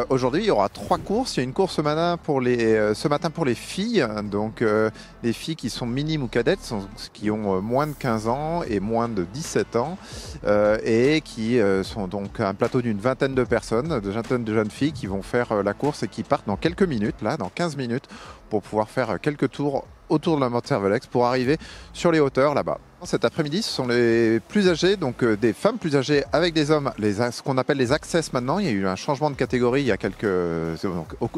Aujourd'hui, il y aura 3 courses. Il y a une course ce matin pour les filles. Donc, les filles qui sont minimes ou cadettes, qui ont moins de 15 ans et moins de 17 ans, et qui sont donc un plateau d'une vingtaine de personnes, de vingtaine de jeunes filles qui vont faire la course et qui partent dans quelques minutes, là, dans 15 minutes, pour pouvoir faire quelques tours autour de la Motte Cervelex pour arriver sur les hauteurs là-bas. Cet après-midi, ce sont les plus âgés, donc des femmes plus âgées avec des hommes, ce qu'on appelle les access maintenant. Il y a eu un changement de catégorie il y a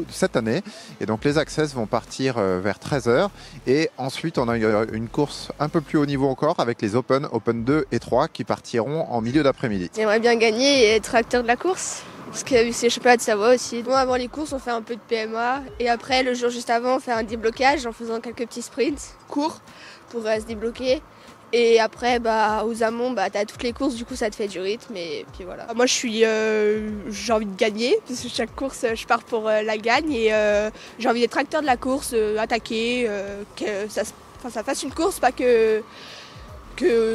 cette année. Et donc les access vont partir vers 13h. Et ensuite, on a une course un peu plus haut niveau encore avec les Open 2 et 3 qui partiront en milieu d'après-midi. J'aimerais bien gagner et être acteur de la course. Parce que c'est le championnat de Savoie aussi. Bon, avant les courses, on fait un peu de PMA. Et après, le jour juste avant, on fait un déblocage en faisant quelques petits sprints courts pour se débloquer. Et après, aux amont, t'as toutes les courses, du coup ça te fait du rythme et puis voilà. Moi j'ai envie de gagner, parce que chaque course je pars pour la gagne et j'ai envie d'être acteur de la course, attaquer, que ça fasse une course, pas que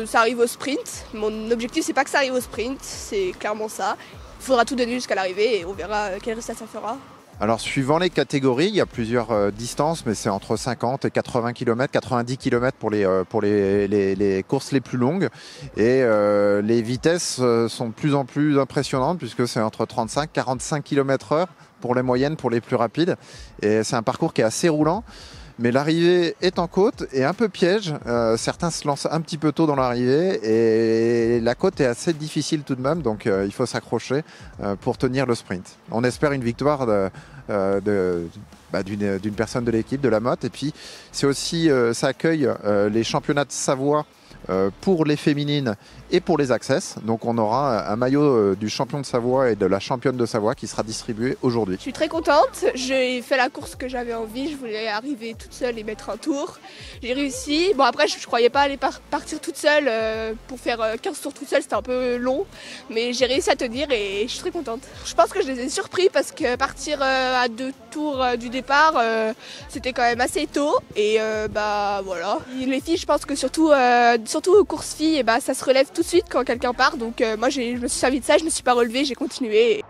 ça arrive au sprint. Mon objectif c'est pas que ça arrive au sprint, c'est clairement ça. Il faudra tout donner jusqu'à l'arrivée et on verra quel résultat ça fera. Alors, suivant les catégories, il y a plusieurs distances, mais c'est entre 50 et 80 km, 90 km pour les courses les plus longues. Et les vitesses sont de plus en plus impressionnantes, puisque c'est entre 35 et 45 km/h pour les moyennes, pour les plus rapides. Et c'est un parcours qui est assez roulant. Mais l'arrivée est en côte et un peu piège. Certains se lancent un petit peu tôt dans l'arrivée et la côte est assez difficile tout de même, donc il faut s'accrocher pour tenir le sprint. On espère une victoire d'une personne de l'équipe, de la Motte. Et puis c'est aussi, ça accueille les championnats de Savoie pour les féminines et pour les access. Donc on aura un maillot du champion de Savoie et de la championne de Savoie qui sera distribué aujourd'hui. Je suis très contente, j'ai fait la course que j'avais envie, je voulais arriver toute seule et mettre un tour. J'ai réussi. Bon après je croyais pas aller partir toute seule pour faire 15 tours toute seule, c'était un peu long. Mais j'ai réussi à tenir et je suis très contente. Je pense que je les ai surpris parce que partir à 2 tours du départ, c'était quand même assez tôt. Et voilà. Les filles, je pense que surtout aux courses filles, ça se relève tout de suite quand quelqu'un part. Donc moi je me suis servi de ça, je me suis pas relevée, j'ai continué.